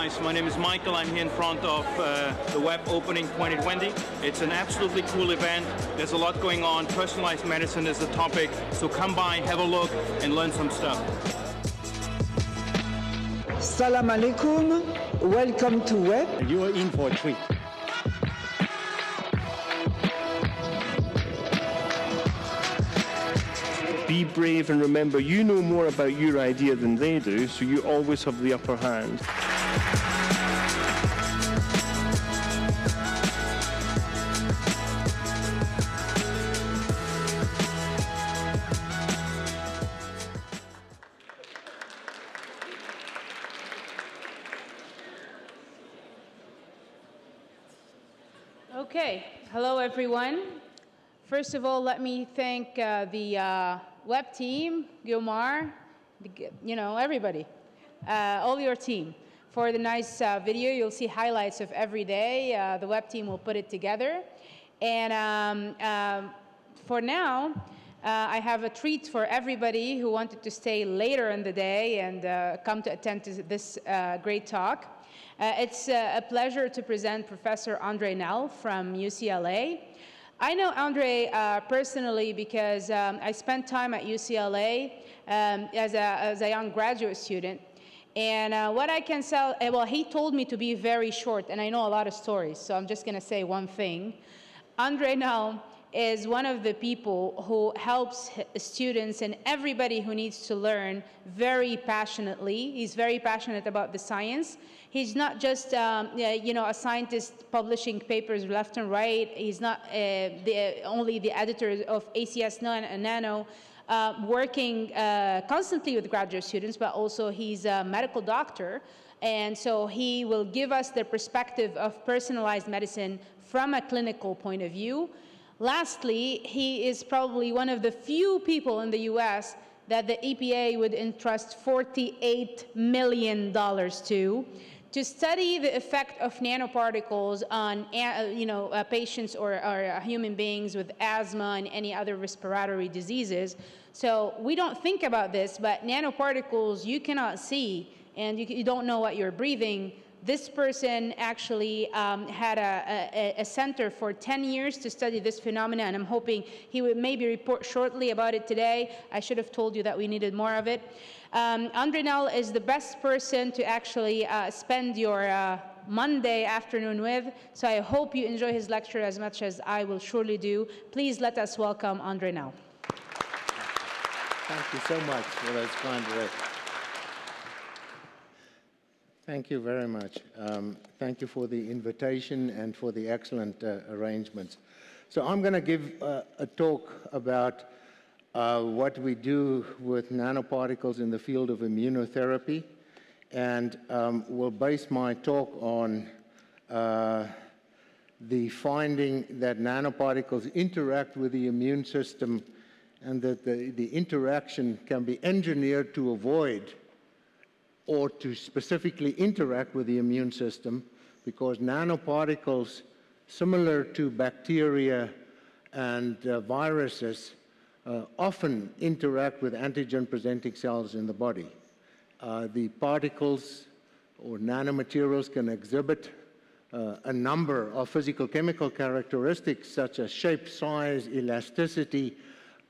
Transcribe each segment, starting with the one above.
guys, my name is Michael. I'm here in front of the WEP Opening 2020. It's an absolutely cool event. There's a lot going on. Personalized medicine is the topic. So come by, have a look, and learn some stuff. Salam alaikum. Welcome to WEP. You are in for a treat. Be brave and remember, you know more about your idea than they do, so you always have the upper hand. Okay, hello everyone. First of all, let me thank the WEP team, Gilmar, everybody, all your team, for the nice video. You'll see highlights of every day. The WEP team will put it together. And for now, I have a treat for everybody who wanted to stay later in the day and come to attend to this great talk. It's a pleasure to present Professor Andre Nel from UCLA. I know Andre personally because I spent time at UCLA as a young graduate student. And what I can tell, well, he told me to be very short, and I know a lot of stories, so I'm just going to say one thing. Andre Nel is one of the people who helps students and everybody who needs to learn very passionately. He's very passionate about the science. He's not just a scientist publishing papers left and right. He's not only the editor of ACS Nano, working constantly with graduate students, but also he's a medical doctor. And so he will give us the perspective of personalized medicine from a clinical point of view. Lastly, he is probably one of the few people in the US that the EPA would entrust $48 million to study the effect of nanoparticles on patients or human beings with asthma and any other respiratory diseases. So we don't think about this, but nanoparticles you cannot see, and you don't know what you're breathing. This person actually had a center for 10 years to study this phenomenon, and I'm hoping he would maybe report shortly about it today. I should have told you that we needed more of it. Andre Nel is the best person to actually spend your Monday afternoon with, so I hope you enjoy his lecture as much as I will surely do. Please let us welcome Andre Nel. Thank you so much for those kind words. Thank you very much. Thank you for the invitation and for the excellent arrangements. So I'm going to give a talk about what we do with nanoparticles in the field of immunotherapy, and will base my talk on the finding that nanoparticles interact with the immune system, and that the interaction can be engineered to avoid or to specifically interact with the immune system, because nanoparticles, similar to bacteria and viruses, often interact with antigen-presenting cells in the body. The particles or nanomaterials can exhibit a number of physical-chemical characteristics such as shape, size, elasticity,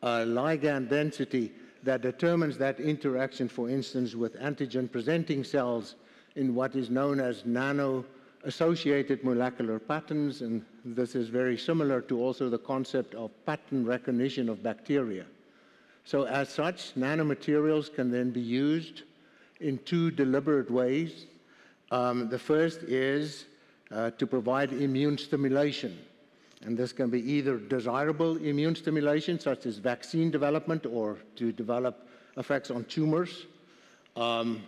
ligand density, that determines that interaction, for instance, with antigen-presenting cells in what is known as nano-associated molecular patterns, and this is very similar to also the concept of pattern recognition of bacteria. So as such, nanomaterials can then be used in two deliberate ways. The first is to provide immune stimulation. And this can be either desirable immune stimulation, such as vaccine development, or to develop effects on tumors. In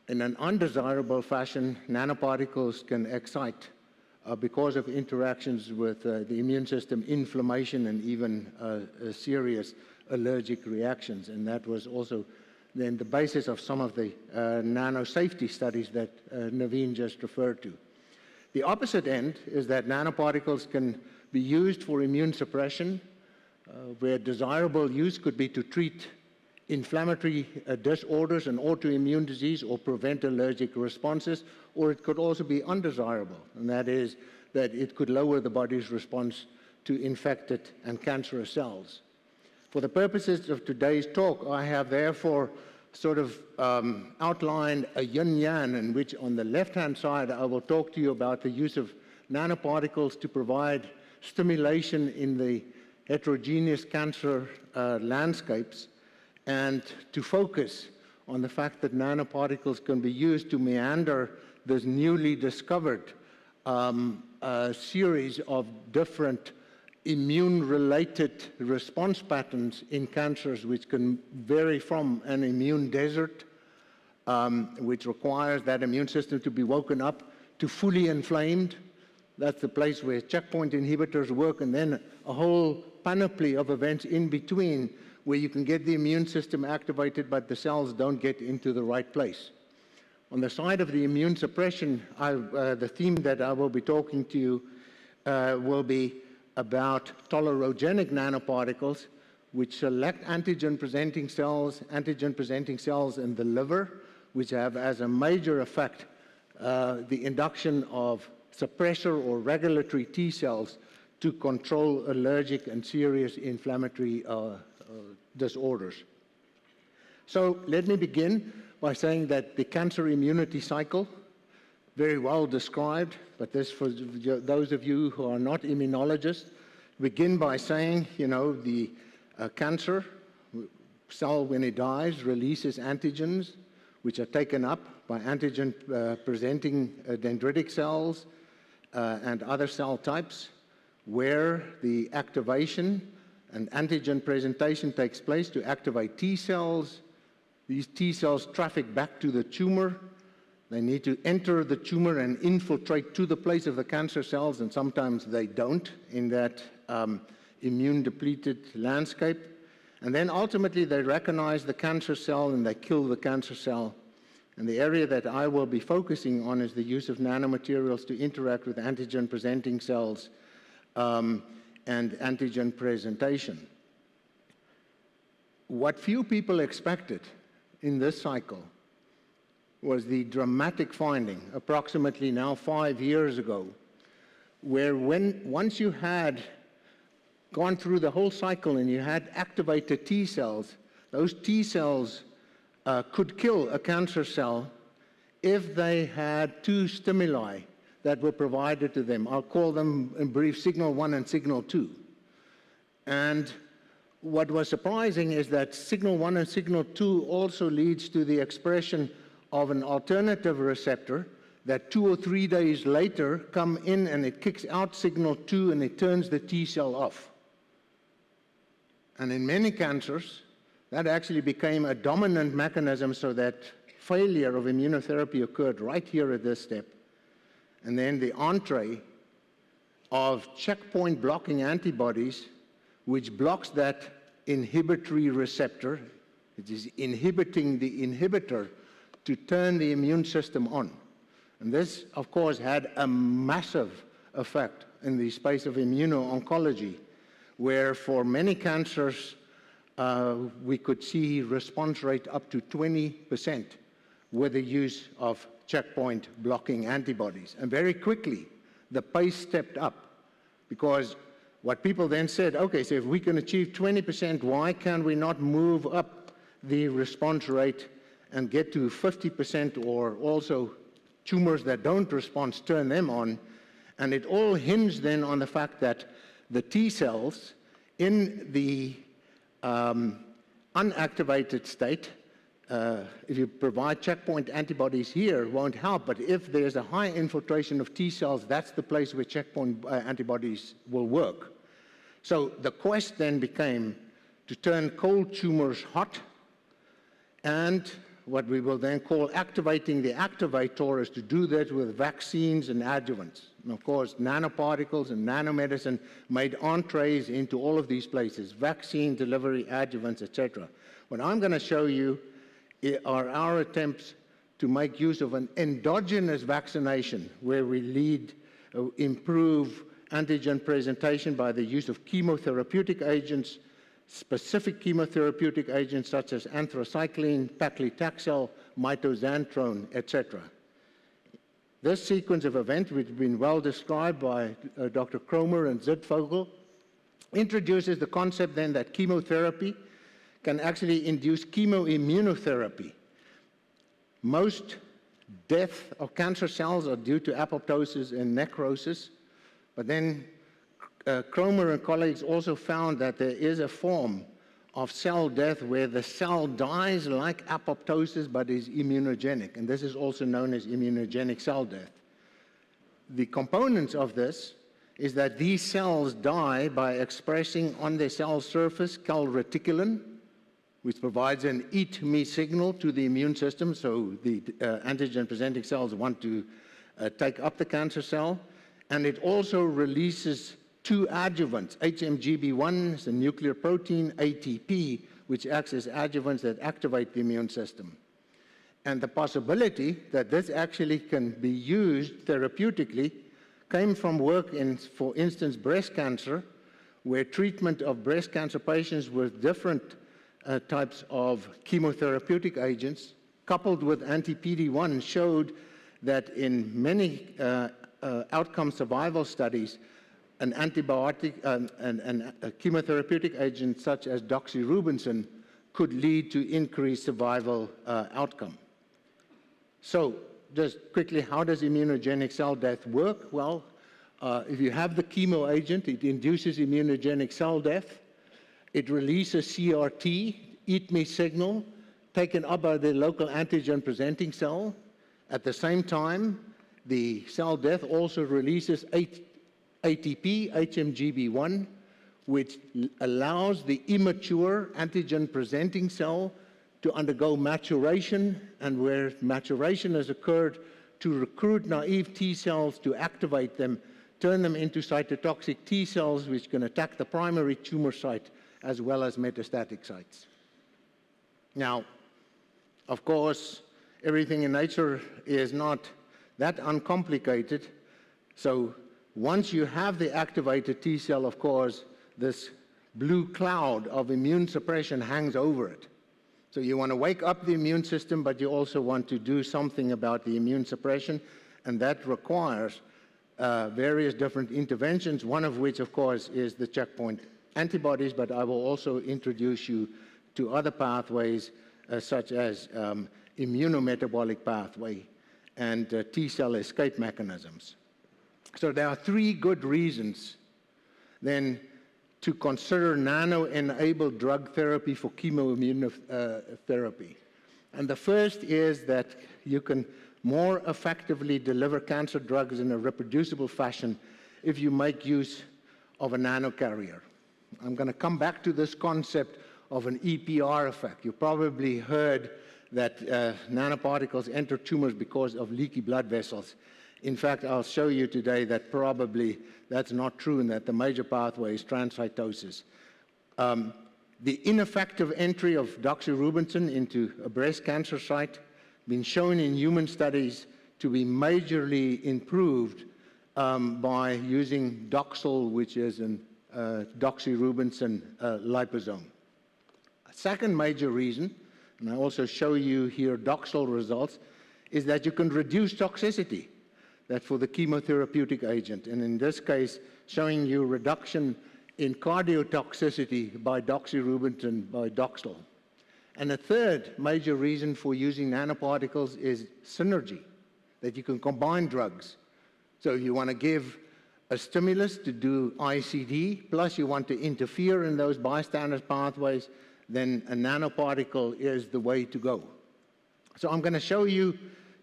an undesirable fashion, nanoparticles can excite, because of interactions with the immune system, inflammation, and even serious allergic reactions. And that was also then the basis of some of the nano safety studies that Naveen just referred to. The opposite end is that nanoparticles can be used for immune suppression, where desirable use could be to treat inflammatory disorders and autoimmune disease or prevent allergic responses, or it could also be undesirable, and that is that it could lower the body's response to infected and cancerous cells. For the purposes of today's talk, I have therefore sort of outlined a yin-yang in which on the left-hand side I will talk to you about the use of nanoparticles to provide stimulation in the heterogeneous cancer landscapes, and to focus on the fact that nanoparticles can be used to meander this newly discovered series of different immune-related response patterns in cancers, which can vary from an immune desert, which requires that immune system to be woken up, to fully inflamed. That's the place where checkpoint inhibitors work, and then a whole panoply of events in between where you can get the immune system activated, but the cells don't get into the right place. On the side of the immune suppression, the theme that I will be talking to you will be about tolerogenic nanoparticles, which select antigen-presenting cells in the liver, which have as a major effect the induction of suppressor or regulatory T cells to control allergic and serious inflammatory disorders. So let me begin by saying that the cancer immunity cycle, very well described, but this for those of you who are not immunologists, begin by saying, the cancer cell, when it dies, releases antigens, which are taken up by antigen-presenting dendritic cells and other cell types, where the activation and antigen presentation takes place to activate T cells. These T cells traffic back to the tumor. They need to enter the tumor and infiltrate to the place of the cancer cells, and sometimes they don't in that immune-depleted landscape. And then ultimately they recognize the cancer cell and they kill the cancer cell. And the area that I will be focusing on is the use of nanomaterials to interact with antigen-presenting cells and antigen presentation. What few people expected in this cycle was the dramatic finding, approximately now 5 years ago, where once you had gone through the whole cycle and you had activated T cells, those T cells could kill a cancer cell if they had two stimuli that were provided to them. I'll call them in brief signal 1 and signal 2. And what was surprising is that signal 1 and signal 2 also leads to the expression of an alternative receptor that 2 or 3 days later come in and it kicks out signal 2 and it turns the T cell off. And in many cancers, that actually became a dominant mechanism so that failure of immunotherapy occurred right here at this step. And then the entree of checkpoint blocking antibodies, which blocks that inhibitory receptor, it is inhibiting the inhibitor to turn the immune system on. And this, of course, had a massive effect in the space of immuno-oncology, where for many cancers, we could see response rate up to 20% with the use of checkpoint blocking antibodies. And very quickly, the pace stepped up, because what people then said, okay, so if we can achieve 20%, why can we not move up the response rate and get to 50%, or also tumors that don't respond, turn them on? And it all hinged then on the fact that the T cells in the unactivated state, if you provide checkpoint antibodies here, won't help, but if there's a high infiltration of T cells, that's the place where checkpoint antibodies will work. So the quest then became to turn cold tumors hot, and what we will then call activating the activator is to do that with vaccines and adjuvants. And of course, nanoparticles and nanomedicine made entrees into all of these places: vaccine, delivery, adjuvants, etc. What I'm going to show you are our attempts to make use of an endogenous vaccination, where we improve antigen presentation by the use of chemotherapeutic agents specific chemotherapeutic agents such as anthracycline, paclitaxel, mitoxantrone, etc. This sequence of events, which has been well described by Dr. Kromer and Zitvogel, introduces the concept then that chemotherapy can actually induce chemoimmunotherapy. Most death of cancer cells are due to apoptosis and necrosis, but then Kromer and colleagues also found that there is a form of cell death where the cell dies like apoptosis but is immunogenic, and this is also known as immunogenic cell death. The components of this is that these cells die by expressing on their cell surface calreticulin, which provides an eat me signal to the immune system, so the antigen-presenting cells want to take up the cancer cell, and it also releases two adjuvants. HMGB1 is a nuclear protein, ATP, which acts as adjuvants that activate the immune system. And the possibility that this actually can be used therapeutically came from work in, for instance, breast cancer, where treatment of breast cancer patients with different types of chemotherapeutic agents, coupled with anti-PD-1, showed that in many outcome survival studies, an antibiotic, a chemotherapeutic agent such as doxorubicin could lead to increased survival outcome. So just quickly, how does immunogenic cell death work? Well, if you have the chemo agent, it induces immunogenic cell death. It releases CRT, eat me signal, taken up by the local antigen-presenting cell. At the same time, the cell death also releases ATP, HMGB1, which allows the immature antigen-presenting cell to undergo maturation, and where maturation has occurred, to recruit naive T cells to activate them, turn them into cytotoxic T cells, which can attack the primary tumor site as well as metastatic sites. Now, of course, everything in nature is not that uncomplicated, so once you have the activated T cell, of course, this blue cloud of immune suppression hangs over it. So you want to wake up the immune system, but you also want to do something about the immune suppression, and that requires various different interventions, one of which, of course, is the checkpoint antibodies, but I will also introduce you to other pathways such as immunometabolic pathway and T-cell escape mechanisms. So there are three good reasons then to consider nano-enabled drug therapy for chemoimmunotherapy. And the first is that you can more effectively deliver cancer drugs in a reproducible fashion if you make use of a nanocarrier. I'm going to come back to this concept of an EPR effect. You probably heard that nanoparticles enter tumors because of leaky blood vessels. In fact, I'll show you today that probably that's not true and that the major pathway is transcytosis. The ineffective entry of doxorubicin into a breast cancer site been shown in human studies to be majorly improved by using Doxil, which is an doxorubicin liposome. A second major reason, and I also show you here Doxil results, is that you can reduce toxicity. That for the chemotherapeutic agent, and in this case, showing you reduction in cardiotoxicity by doxorubicin, by Doxil. And a third major reason for using nanoparticles is synergy, that you can combine drugs. So if you want to give a stimulus to do ICD, plus you want to interfere in those bystander pathways, then a nanoparticle is the way to go. So I'm going to show you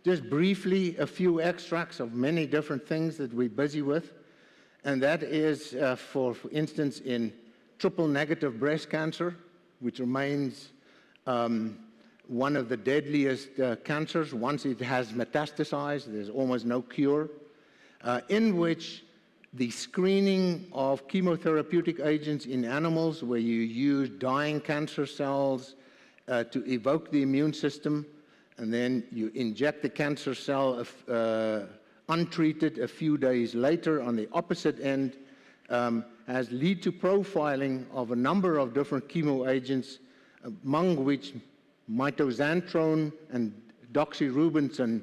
just briefly a few extracts of many different things that we're busy with, and that is, for instance, in triple-negative breast cancer, which remains one of the deadliest cancers. Once it has metastasized, there's almost no cure, in which the screening of chemotherapeutic agents in animals, where you use dying cancer cells to evoke the immune system, and then you inject the cancer cell untreated a few days later on the opposite end, has led to profiling of a number of different chemo agents, among which mitoxantrone and doxorubicin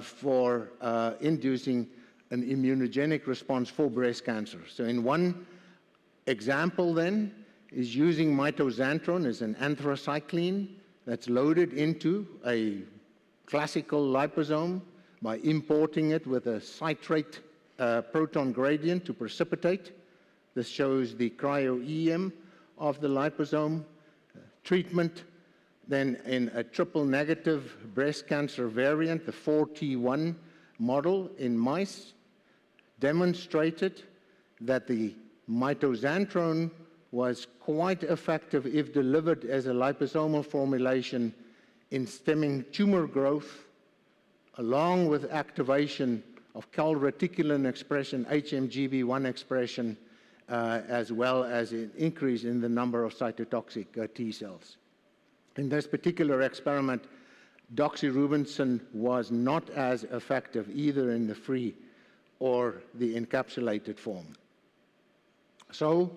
for inducing an immunogenic response for breast cancer. So in one example then is using mitoxantrone as an anthracycline that's loaded into a classical liposome by importing it with a citrate proton gradient to precipitate. This shows the cryo-EM of the liposome treatment. Then in a triple-negative breast cancer variant, the 4T1 model in mice demonstrated that the mitoxantrone was quite effective if delivered as a liposomal formulation in stemming tumor growth, along with activation of calreticulin expression, HMGB1 expression, as well as an increase in the number of cytotoxic T cells. In this particular experiment, doxorubicin was not as effective either in the free or the encapsulated form. So,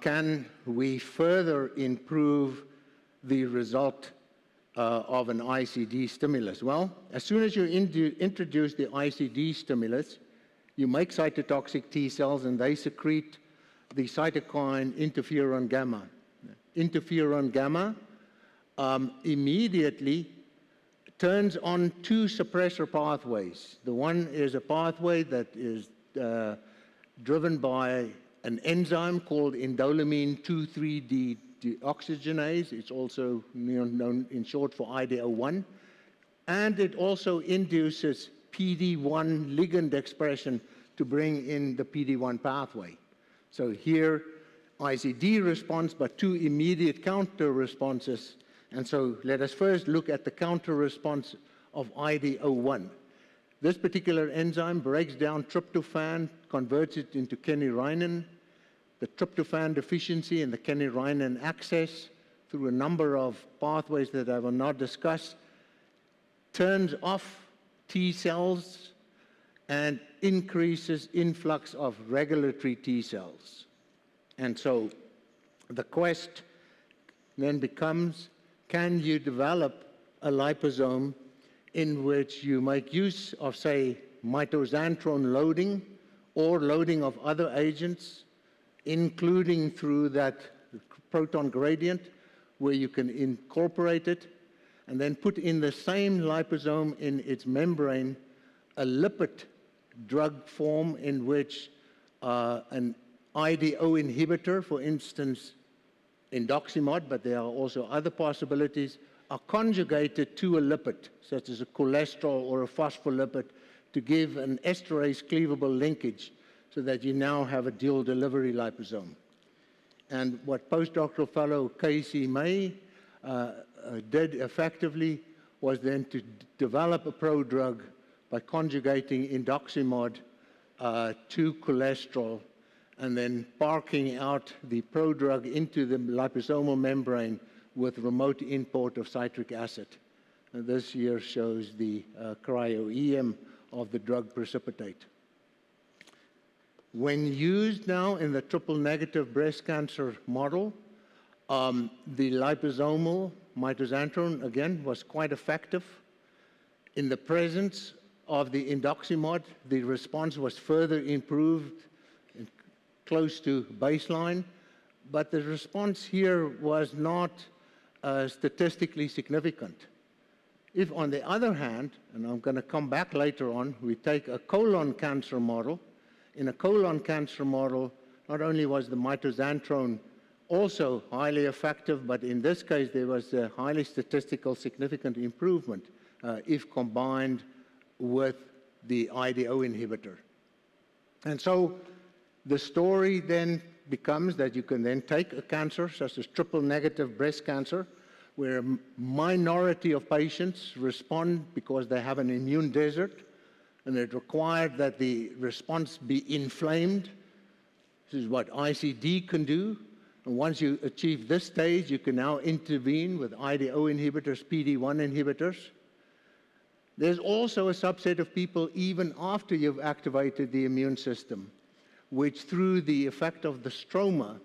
can we further improve the result of an ICD stimulus? Well, as soon as you introduce the ICD stimulus, you make cytotoxic T cells and they secrete the cytokine interferon gamma. Interferon gamma immediately turns on two suppressor pathways. The one is a pathway that is driven by an enzyme called indolamine 2,3-deoxygenase. It's also known in short for IDO1. And it also induces PD-1 ligand expression to bring in the PD-1 pathway. So here, ICD response, but two immediate counter responses. And so let us first look at the counter response of IDO1. This particular enzyme breaks down tryptophan, converts it into kenirinin. The tryptophan deficiency and the kenirinin access through a number of pathways that I will not discuss turns off T cells and increases influx of regulatory T cells. And so the quest then becomes, can you develop a liposome in which you make use of, say, mitoxantrone loading or loading of other agents, including through that proton gradient, where you can incorporate it, and then put in the same liposome in its membrane a lipid drug form in which an IDO inhibitor, for instance, indoximod, but there are also other possibilities, are conjugated to a lipid, such as a cholesterol or a phospholipid, to give an esterase cleavable linkage so that you now have a dual delivery liposome. And what postdoctoral fellow Casey May did effectively was then to develop a prodrug by conjugating indoximod to cholesterol and then parking out the prodrug into the liposomal membrane with remote import of citric acid. And this here shows the cryo-EM of the drug precipitate. When used now in the triple-negative breast cancer model, the liposomal mitoxantrone, again, was quite effective. In the presence of the indoximod, the response was further improved, close to baseline, but the response here was not statistically significant. If, on the other hand, and I'm going to come back later on, we take a colon cancer model. In a colon cancer model, not only was the mitoxantrone also highly effective, but in this case there was a highly statistical significant improvement if combined with the IDO inhibitor. And so the story then becomes that you can then take a cancer such as triple-negative breast cancer, where a minority of patients respond because they have an immune desert, and it required that the response be inflamed. This is what ICD can do. And once you achieve this stage, you can now intervene with IDO inhibitors, PD-1 inhibitors. There's also a subset of people, even after you've activated the immune system, which through the effect of the stroma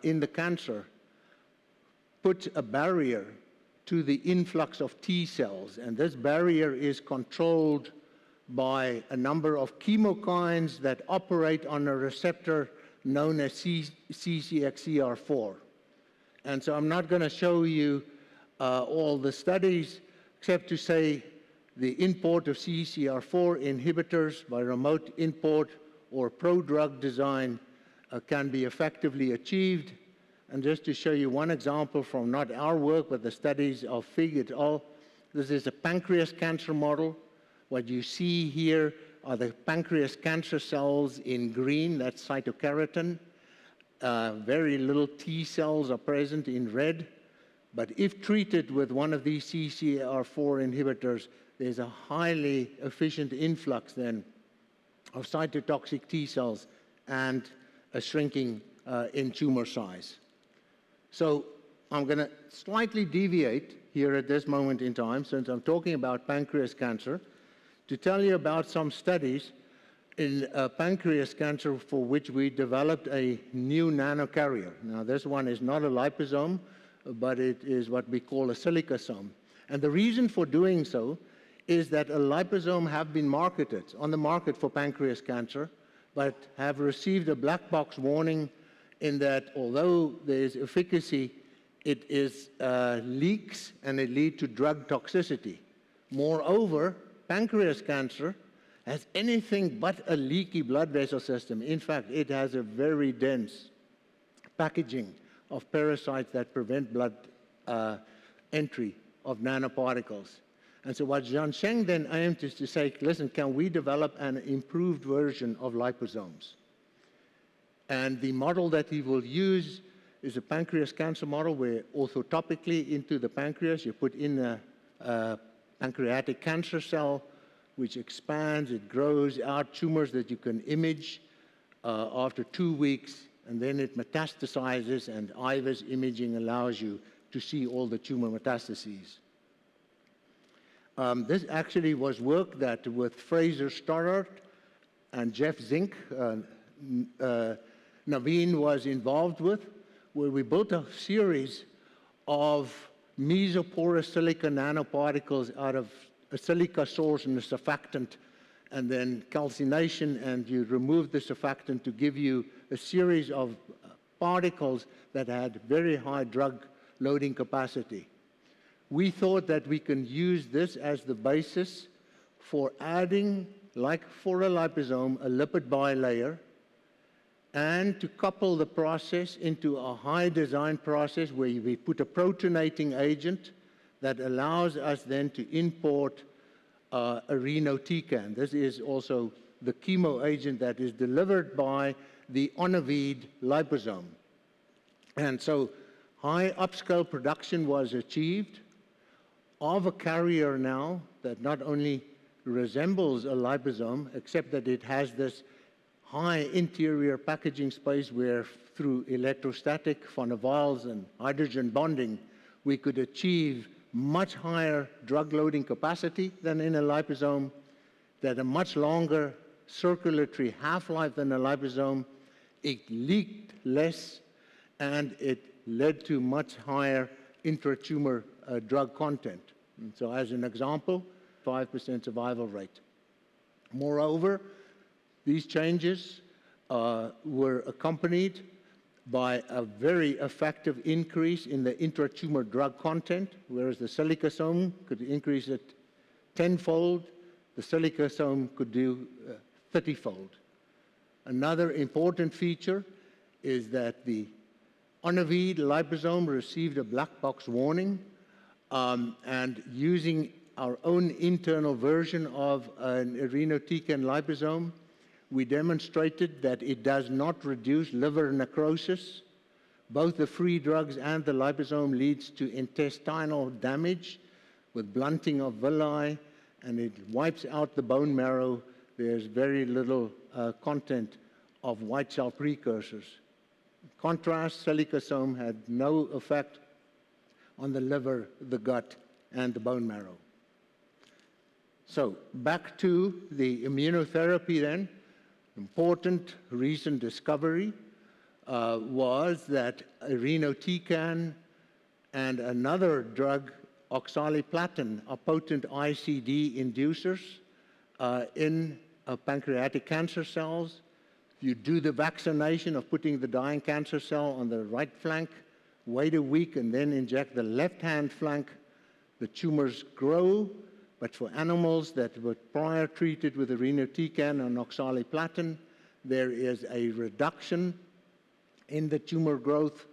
in the cancer puts a barrier to the influx of T cells. And this barrier is controlled by a number of chemokines that operate on a receptor known as CCXCR4. And so I'm not going to show you all the studies, except to say the import of CCR4 inhibitors by remote import or pro-drug design can be effectively achieved. And just to show you one example from not our work, but the studies of Fig et al., this is a pancreas cancer model. What you see here are the pancreas cancer cells in green, that's cytokeratin. Very little T cells are present in red. But if treated with one of these CCR4 inhibitors, there's a highly efficient influx then of cytotoxic T cells and a shrinking in tumor size. So I'm going to slightly deviate here at this moment in time, since I'm talking about pancreas cancer, to tell you about some studies in pancreas cancer for which we developed a new nanocarrier. Now, this one is not a liposome, but it is what we call a silicosome. And the reason for doing so is that a liposome have been marketed on the market for pancreas cancer, but have received a black box warning in that although there is efficacy, it is leaks and it leads to drug toxicity. Moreover, pancreas cancer has anything but a leaky blood vessel system. In fact, it has a very dense packaging of parasites that prevent blood entry of nanoparticles. And so what Jiansheng then aimed is to say, listen, can we develop an improved version of liposomes? And the model that he will use is a pancreas cancer model where orthotopically into the pancreas, you put in a pancreatic cancer cell, which expands, it grows out tumors that you can image after 2 weeks, and then it metastasizes, and IVUS imaging allows you to see all the tumor metastases. This actually was work that with Fraser Stoddart and Jeff Zink, Naveen was involved with, where we built a series of mesoporous silica nanoparticles out of a silica source and a surfactant, and then calcination, and you remove the surfactant to give you a series of particles that had very high drug loading capacity. We thought that we can use this as the basis for adding, like for a liposome, a lipid bilayer, and to couple the process into a high design process where we put a protonating agent that allows us then to import irinotecan. This is also the chemo agent that is delivered by the Onavid liposome. And so high upscale production was achieved of a carrier now that not only resembles a liposome, except that it has this high interior packaging space where through electrostatic van der Waals and hydrogen bonding, we could achieve much higher drug loading capacity than in a liposome, that a much longer circulatory half-life than a liposome, it leaked less, and it led to much higher intratumor drug content. And so as an example, 5% survival rate. Moreover, these changes were accompanied by a very effective increase in the intratumor drug content, whereas the silicosome could increase it 10-fold, the silicosome could do 30-fold. Another important feature is that the Onavid liposome received a black box warning, and using our own internal version of an irinotecan liposome, we demonstrated that it does not reduce liver necrosis. Both the free drugs and the liposome leads to intestinal damage with blunting of villi, and it wipes out the bone marrow. There's very little content of white cell precursors. In contrast, silicosome had no effect on the liver, the gut, and the bone marrow. So back to the immunotherapy then. important recent discovery was that irinotecan and another drug, oxaliplatin, are potent ICD inducers in pancreatic cancer cells. You do the vaccination of putting the dying cancer cell on the right flank, wait a week, and then inject the left-hand flank. The tumors grow, but for animals that were prior treated with irinotecan and oxaliplatin, there is a reduction in the tumor growth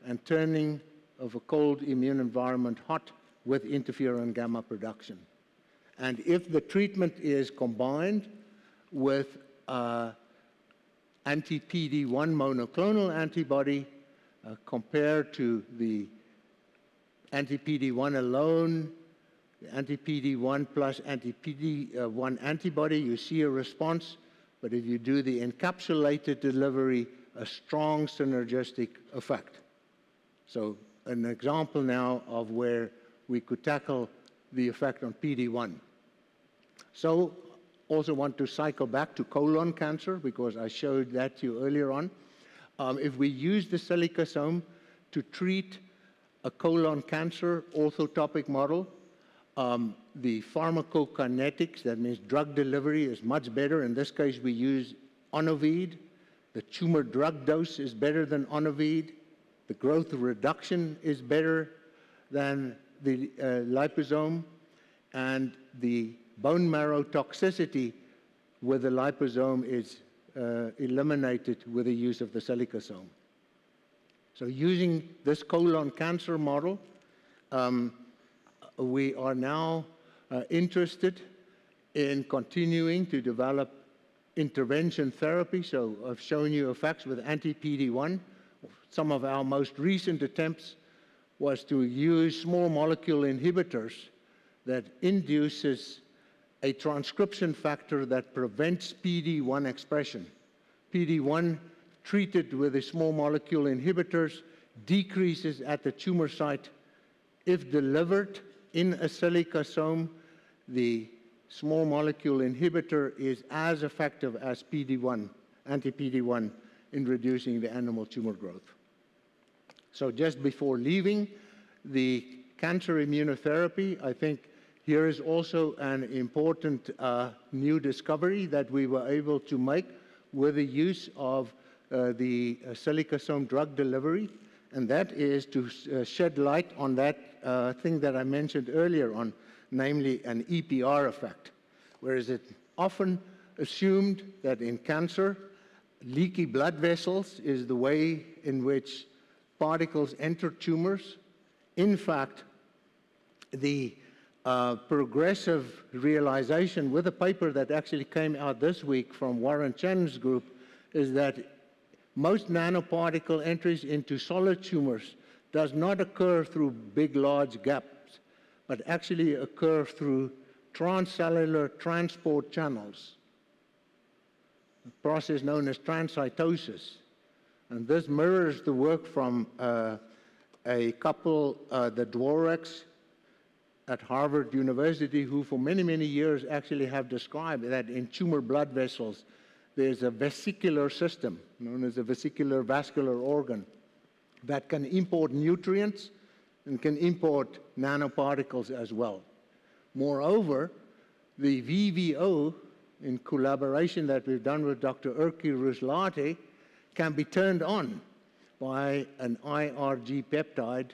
and turning of a cold immune environment hot with interferon gamma production. And if the treatment is combined with anti-PD-1 monoclonal antibody compared to the anti-PD-1 alone, the anti-PD-1 plus anti-PD-1 antibody, you see a response. But if you do the encapsulated delivery, a strong synergistic effect. So an example now of where we could tackle the effect on PD-1. So also want to cycle back to colon cancer because I showed that to you earlier on. If we use the silicosome to treat a colon cancer orthotopic model, the pharmacokinetics, that means drug delivery, is much better. In this case, we use Onovide. The tumor drug dose is better than Onovide. The growth reduction is better than the liposome. And the bone marrow toxicity with the liposome is eliminated with the use of the silicosome. So using this colon cancer model, we are now interested in continuing to develop intervention therapy. So I've shown you effects with anti-PD-1. Some of our most recent attempts was to use small molecule inhibitors that induces a transcription factor that prevents PD-1 expression. PD-1 treated with the small molecule inhibitors decreases at the tumor site. If delivered in a silicosome, the small molecule inhibitor is as effective as PD-1, anti-PD-1, in reducing the animal tumor growth. So just before leaving the cancer immunotherapy, I think here is also an important new discovery that we were able to make with the use of the silicosome drug delivery, and that is to shed light on that thing that I mentioned earlier on, namely an EPR effect, whereas it's often assumed that in cancer, leaky blood vessels is the way in which particles enter tumors. In fact, the progressive realization with a paper that actually came out this week from Warren Chen's group is that most nanoparticle entries into solid tumors does not occur through big, large gaps, but actually occur through transcellular transport channels, a process known as transcytosis. And this mirrors the work from a couple, the Dworaks at Harvard University, who for many, many years actually have described that in tumor blood vessels, there's a vesicular system, known as a vesicular vascular organ, that can import nutrients and can import nanoparticles as well. Moreover, the VVO, in collaboration that we've done with Dr. Erkki Ruslahti, can be turned on by an IRG peptide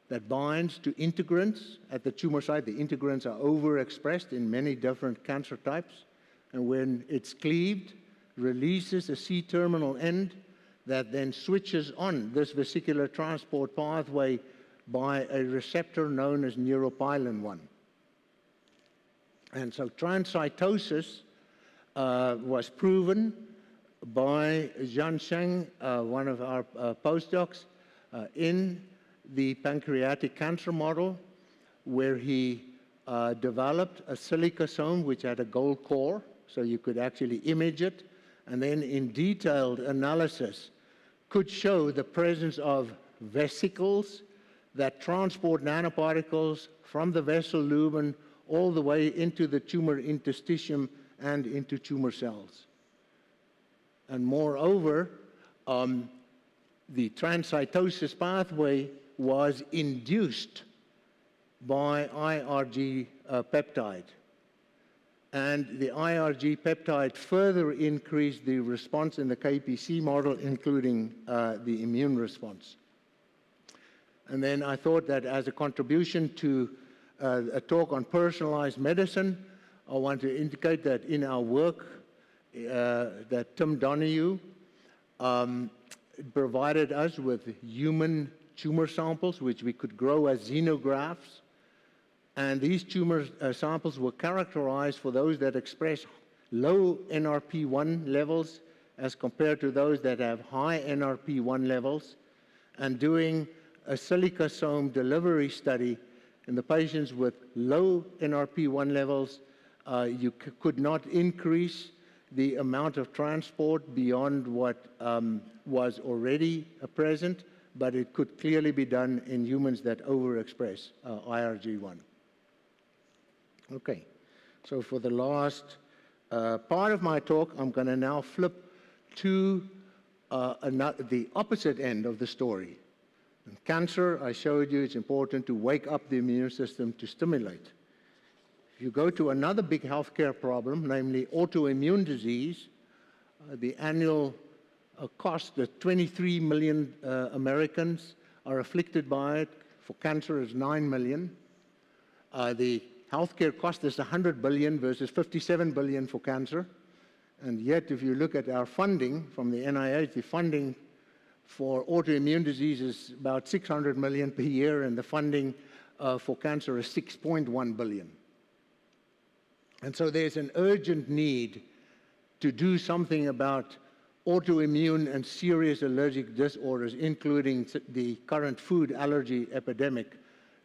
that binds to integrants at the tumor site. The integrants are overexpressed in many different cancer types, and when it's cleaved, releases a C-terminal end that then switches on this vesicular transport pathway by a receptor known as neuropilin-1. And so transcytosis was proven by Zhan Sheng, one of our postdocs, in the pancreatic cancer model, where he developed a silicosome which had a gold core, so you could actually image it, and then in detailed analysis could show the presence of vesicles that transport nanoparticles from the vessel lumen all the way into the tumor interstitium and into tumor cells. And moreover, the transcytosis pathway was induced by IRG peptide. And the IRG peptide further increased the response in the KPC model, including the immune response. And then I thought that as a contribution to a talk on personalized medicine, I want to indicate that in our work, that Tim Donahue provided us with human tumor samples, which we could grow as xenografts. And these tumor samples were characterized for those that express low NRP1 levels as compared to those that have high NRP1 levels, and doing a silicosome delivery study in the patients with low NRP1 levels, you could not increase the amount of transport beyond what was already present, but it could clearly be done in humans that overexpress IRG1. Okay, so for the last part of my talk, I'm going to now flip to the opposite end of the story. In cancer, I showed you it's important to wake up the immune system to stimulate. If you go to another big healthcare problem, namely autoimmune disease, the annual cost that 23 million Americans are afflicted by it. For cancer, is 9 million. The healthcare cost is 100 billion versus 57 billion for cancer. And yet, if you look at our funding from the NIH, the funding for autoimmune disease is about 600 million per year, and the funding for cancer is 6.1 billion. And so there's an urgent need to do something about autoimmune and serious allergic disorders, including the current food allergy epidemic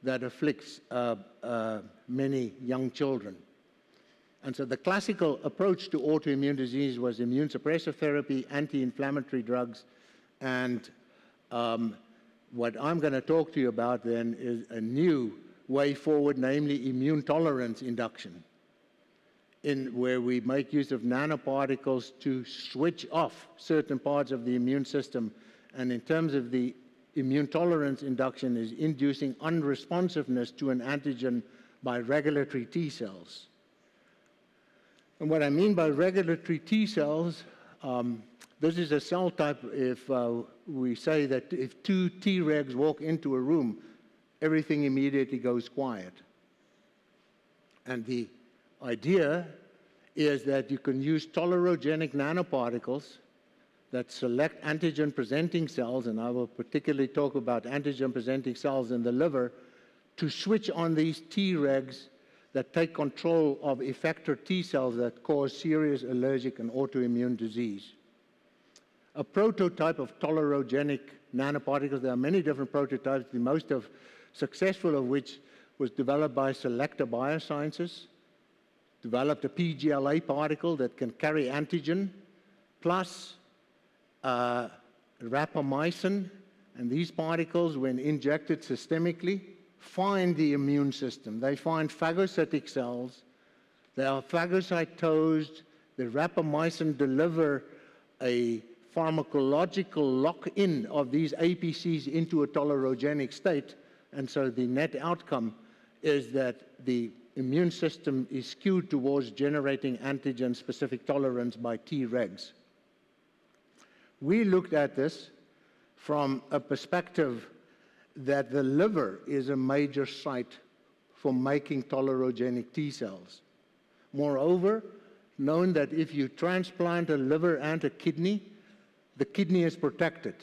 that afflicts many young children. And so the classical approach to autoimmune disease was immune suppressive therapy, anti-inflammatory drugs, and what I'm going to talk to you about then is a new way forward, namely immune tolerance induction, where we make use of nanoparticles to switch off certain parts of the immune system. And in terms of the immune tolerance induction, is inducing unresponsiveness to an antigen by regulatory T cells. And what I mean by regulatory T cells, this is a cell type, if we say that if two Tregs walk into a room, everything immediately goes quiet. And the idea is that you can use tolerogenic nanoparticles that select antigen-presenting cells, and I will particularly talk about antigen-presenting cells in the liver, to switch on these Tregs that take control of effector T cells that cause serious allergic and autoimmune disease. A prototype of tolerogenic nanoparticles, there are many different prototypes, the most successful of which was developed by Selecta Biosciences, developed a PGLA particle that can carry antigen, plus rapamycin, and these particles, when injected systemically, find the immune system. They find phagocytic cells, they are phagocytosed, the rapamycin deliver a pharmacological lock-in of these APCs into a tolerogenic state, and so the net outcome is that the immune system is skewed towards generating antigen-specific tolerance by Tregs. We looked at this from a perspective that the liver is a major site for making tolerogenic T cells. Moreover, known that if you transplant a liver and a kidney, the kidney is protected.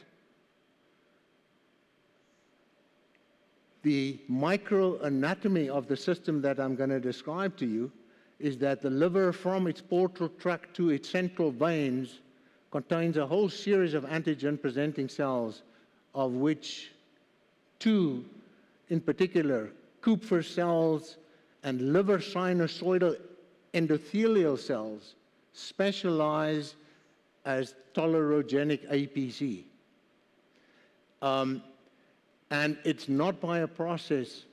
The microanatomy of the system that I'm going to describe to you is that the liver, from its portal tract to its central veins, contains a whole series of antigen-presenting cells, of which two, in particular, Kupffer cells and liver sinusoidal endothelial cells, specialize as tolerogenic APC. And it's not by a process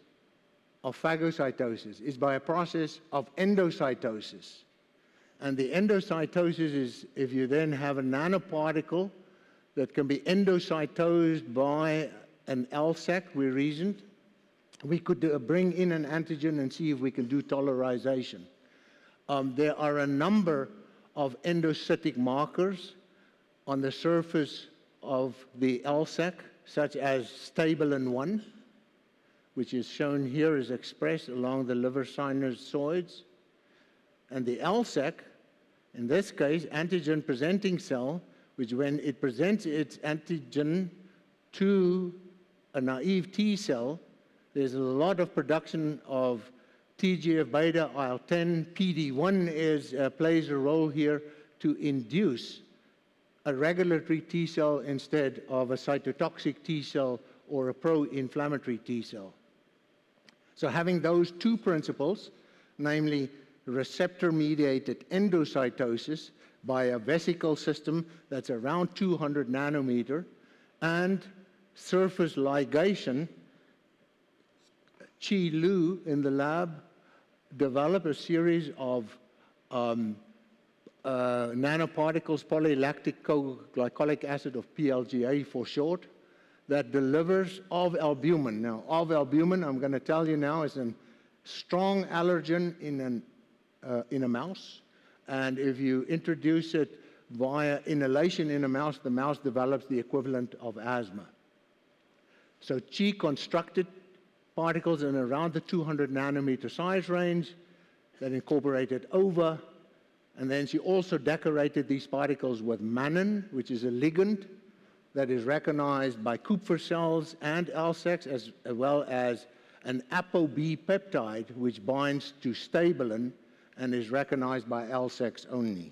of phagocytosis, it's by a process of endocytosis. And the endocytosis is if you then have a nanoparticle that can be endocytosed by an LSAC, we reasoned, we could bring in an antigen and see if we can do tolerization. There are a number of endocytic markers on the surface of the LSAC, such as stabilin-1, which is shown here is expressed along the liver sinusoids. And the LSAC, in this case, antigen-presenting cell, which when it presents its antigen to a naive T cell, there's a lot of production of TGF-beta, IL-10, PD-1 plays a role here to induce a regulatory T cell instead of a cytotoxic T cell or a pro-inflammatory T cell. So having those two principles, namely receptor-mediated endocytosis by a vesicle system that's around 200 nanometer, and surface ligation, Chi Lu in the lab developed a series of nanoparticles, polylactic glycolic acid, of PLGA for short, that delivers of albumin. Now, of albumin, I'm going to tell you now, is a strong allergen in a mouse. And if you introduce it via inhalation in a mouse, the mouse develops the equivalent of asthma. So Chi constructed particles in around the 200 nanometer size range that incorporated OVA. And then she also decorated these particles with mannan, which is a ligand that is recognized by Kupffer cells and LSACs, as well as an ApoB peptide, which binds to stabilin and is recognized by LSACs only.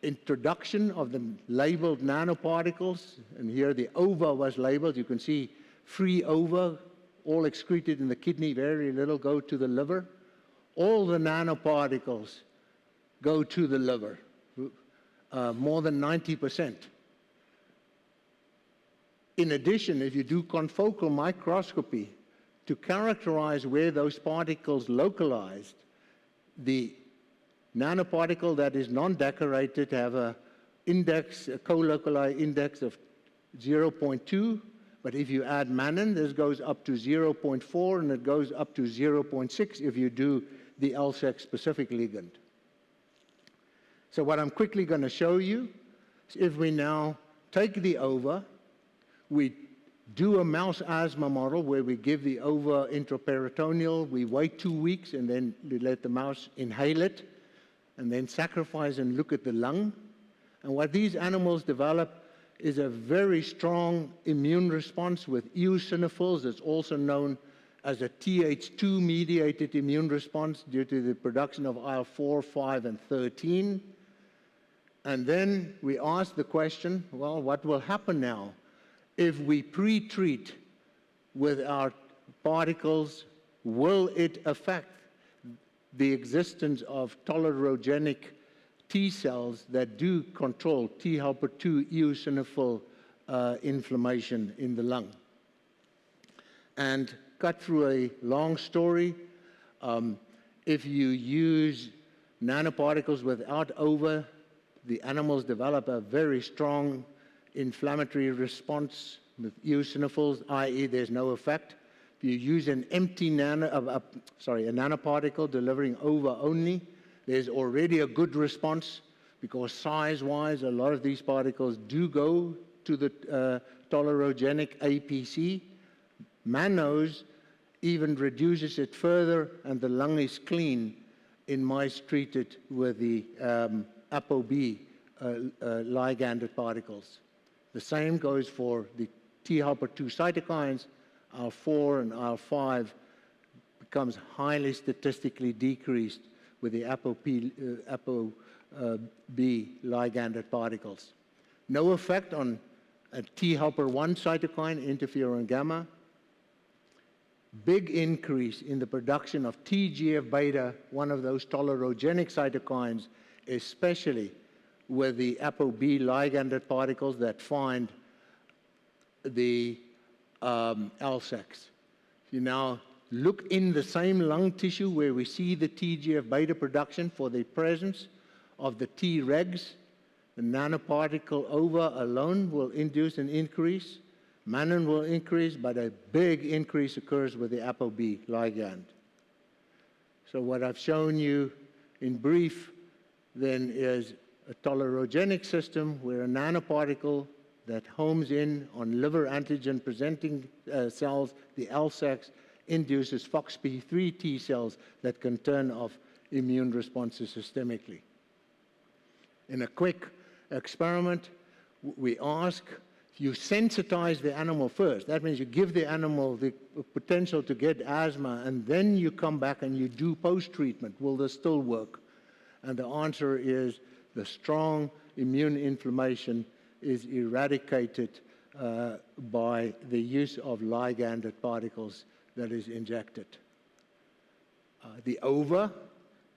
Introduction of the labeled nanoparticles, and here the OVA was labeled. You can see free OVA, all excreted in the kidney, very little go to the liver. All the nanoparticles go to the liver, more than 90%. In addition, if you do confocal microscopy to characterize where those particles localized, the nanoparticle that is non-decorated have a co-localized index of 0.2, but if you add mannan, this goes up to 0.4, and it goes up to 0.6 if you do the LSAC-specific ligand. So what I'm quickly going to show you is if we now take the OVA, we do a mouse asthma model where we give the OVA intraperitoneal, we wait 2 weeks, and then we let the mouse inhale it, and then sacrifice and look at the lung. And what these animals develop is a very strong immune response with eosinophils. It's also known as a Th2-mediated immune response due to the production of IL-4, 5, and 13. And then we ask the question, well, what will happen now if we pre-treat with our particles? Will it affect the existence of tolerogenic T cells that do control T helper 2 eosinophil inflammation in the lung? And cut through a long story, if you use nanoparticles without OVA, the animals develop a very strong inflammatory response with eosinophils, i.e. there's no effect. If you use an empty a nanoparticle delivering OVA only, there's already a good response because size-wise, a lot of these particles do go to the tolerogenic APC. Mannose even reduces it further, and the lung is clean in mice treated with the ApoB liganded particles. The same goes for the T helper 2 cytokines. IL-4 and IL-5 becomes highly statistically decreased with the ApoB liganded particles. No effect on a T helper 1 cytokine, interferon gamma. Big increase in the production of TGF-beta, one of those tolerogenic cytokines, especially with the ApoB liganded particles that find the LSACs. If you now look in the same lung tissue where we see the TGF-beta production for the presence of the Tregs. The nanoparticle OVA alone will induce an increase. Mannan will increase, but a big increase occurs with the ApoB ligand. So what I've shown you in brief then is a tolerogenic system where a nanoparticle that homes in on liver antigen-presenting cells, the LSACs, induces FOXP3 T cells that can turn off immune responses systemically. In a quick experiment, we ask, you sensitize the animal first. That means you give the animal the potential to get asthma, and then you come back and you do post-treatment. Will this still work? And the answer is the strong immune inflammation is eradicated by the use of liganded particles that is injected. The OVA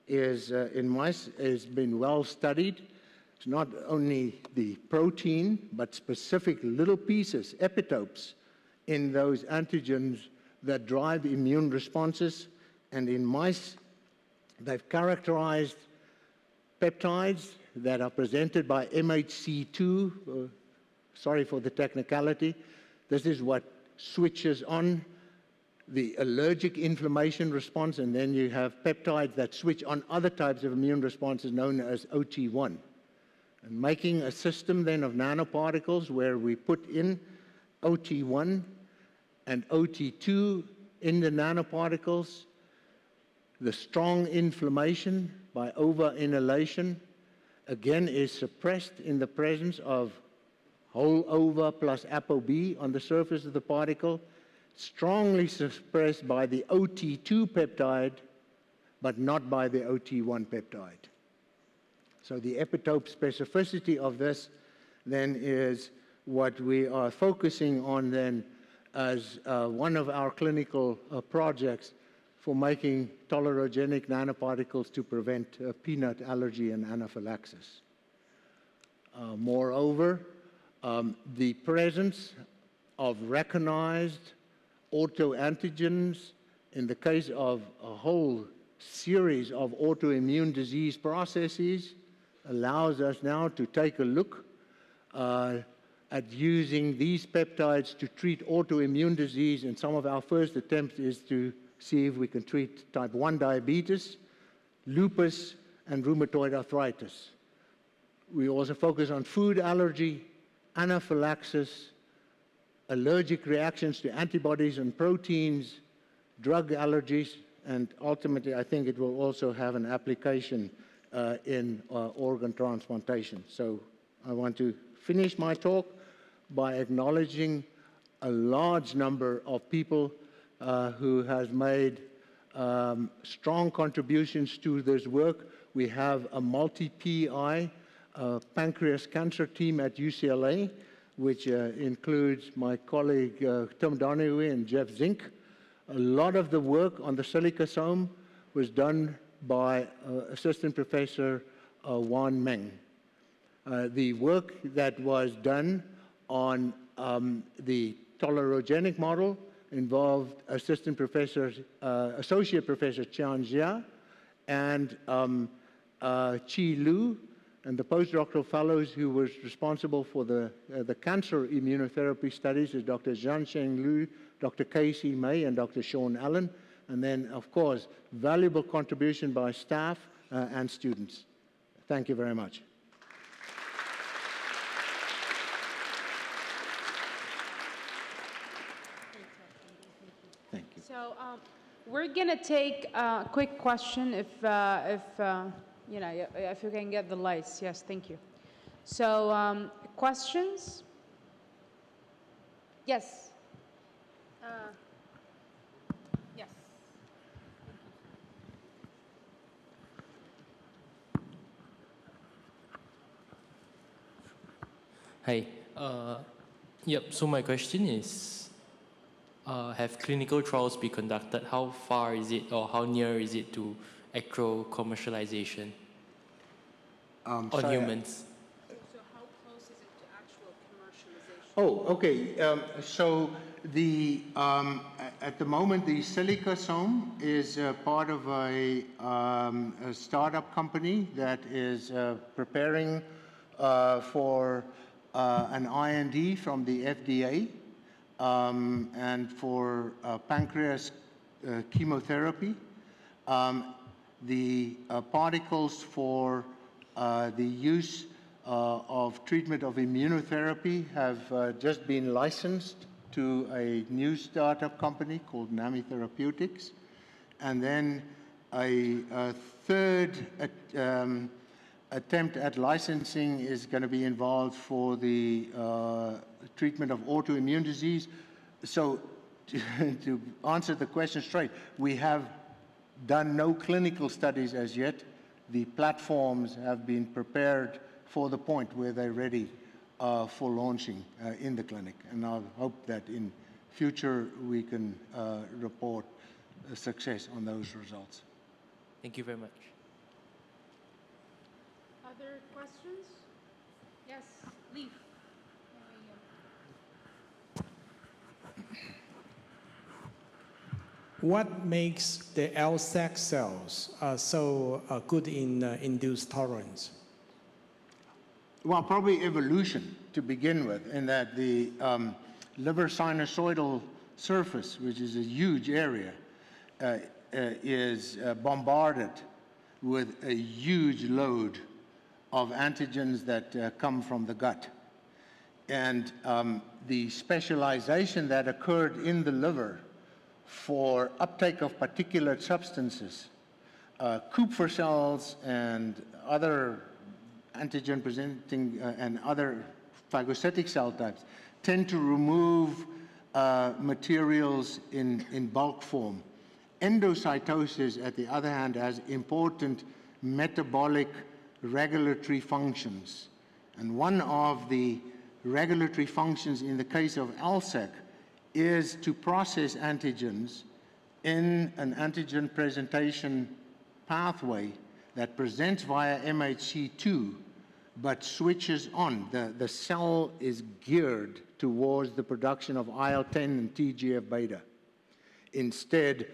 is, in mice, has been well studied. It's not only the protein, but specific little pieces, epitopes, in those antigens that drive immune responses. And in mice, they've characterized peptides that are presented by MHC2. Sorry for the technicality. This is what switches on the allergic inflammation response, and then you have peptides that switch on other types of immune responses known as OT1. And making a system then of nanoparticles where we put in OT1 and OT2 in the nanoparticles, the strong inflammation by over-inhalation again is suppressed in the presence of whole OVA plus ApoB on the surface of the particle, strongly suppressed by the OT2 peptide, but not by the OT1 peptide. So the epitope specificity of this then is what we are focusing on then as one of our clinical projects for making tolerogenic nanoparticles to prevent peanut allergy and anaphylaxis. Moreover, the presence of recognized autoantigens in the case of a whole series of autoimmune disease processes allows us now to take a look at using these peptides to treat autoimmune disease, and some of our first attempts is to see if we can treat type 1 diabetes, lupus, and rheumatoid arthritis. We also focus on food allergy, anaphylaxis, allergic reactions to antibodies and proteins, drug allergies, and ultimately I think it will also have an application in organ transplantation. So I want to finish my talk by acknowledging a large number of people who has made strong contributions to this work. We have a multi-PI pancreas cancer team at UCLA, which includes my colleague Tim Donahue and Jeff Zink. A lot of the work on the silicosome was done by Assistant Professor Wan Meng. The work that was done on the tolerogenic model involved Associate Professor Qian Jia and Qi Lu, and the postdoctoral fellows who was responsible for the cancer immunotherapy studies is Dr. Zhansheng Liu, Dr. Casey May, and Dr. Sean Allen. And then, of course, valuable contribution by staff and students. Thank you very much. Thank you. So we're going to take a quick question if you know, if you can get the lights. Yes, thank you. So questions? Yes. Yes. Hi. So my question is, have clinical trials been conducted? How far is it, or how near is it to actual commercialization on humans? So how close is it to actual commercialization? Oh, okay. So the At the moment, the silicosome is part of a startup company that is preparing for an IND from the FDA and for pancreas chemotherapy. The particles for the use of treatment of immunotherapy have just been licensed to a new startup company called NAMI Therapeutics. And then a third attempt at licensing is going to be involved for the treatment of autoimmune disease. So to answer the question straight, we have done no clinical studies as yet. The platforms have been prepared for the point where they're ready for launching in the clinic. And I hope that in future we can report success on those results. Thank you very much. Other questions? Yes, Leaf. What makes the LSAC cells so good in induced tolerance? Well, probably evolution to begin with, in that the liver sinusoidal surface, which is a huge area, is bombarded with a huge load of antigens that come from the gut. And the specialization that occurred in the liver for uptake of particulate substances, Kupffer cells and other antigen-presenting and other phagocytic cell types tend to remove materials in bulk form. Endocytosis, at the other hand, has important metabolic regulatory functions. And one of the regulatory functions in the case of LSAC is to process antigens in an antigen presentation pathway that presents via MHC2 but switches on. The cell is geared towards the production of IL-10 and TGF-beta instead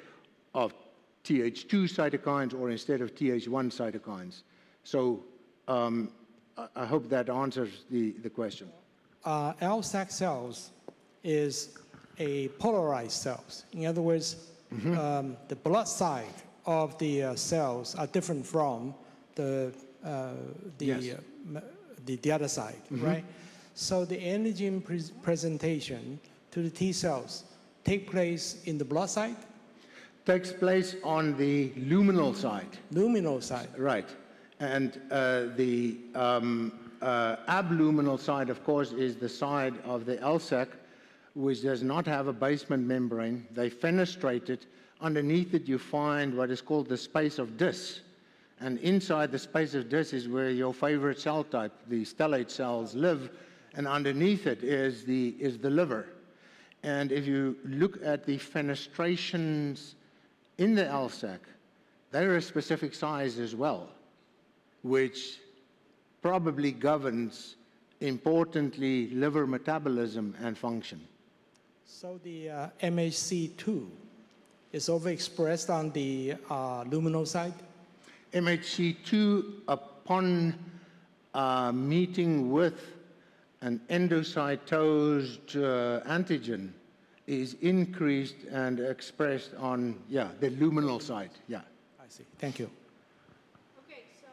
of Th2 cytokines or instead of Th1 cytokines. So I hope that answers the question. LSAC cells is a polarized cells. In other words, the blood side of the cells are different from the other side, right? So the antigen presentation to the T cells take place in the blood side? Takes place on the luminal side. Luminal side. Right. And the abluminal side, of course, is the side of the LSAC, which does not have a basement membrane. They fenestrate it. Underneath it, you find what is called the space of Dis. And inside the space of Dis is where your favorite cell type, the stellate cells, live. And underneath it is the liver. And if you look at the fenestrations in the LSAC, they're a specific size as well, which probably governs, importantly, liver metabolism and function. So the MHC2 is overexpressed on the luminal side? MHC2, upon meeting with an endocytosed antigen, is increased and expressed on, the luminal side, I see. Thank you. Okay, so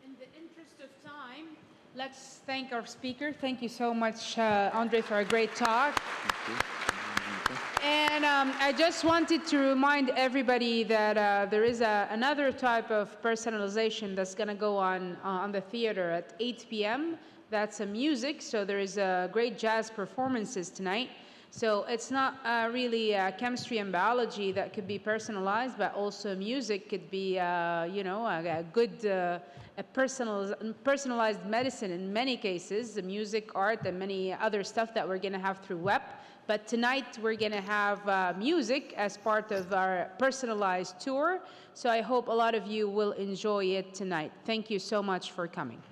in the interest of time, let's thank our speaker. Thank you so much, Andre, for a great talk. Thank you. And I just wanted to remind everybody that there is another type of personalization that's going to go on the theater at 8 p.m. That's music. So there is great jazz performances tonight. So it's not really chemistry and biology that could be personalized, but also music could be, a good personalized medicine in many cases, the music, art, and many other stuff that we're going to have through WEP. But tonight we're going to have music as part of our personalized tour. So I hope a lot of you will enjoy it tonight. Thank you so much for coming.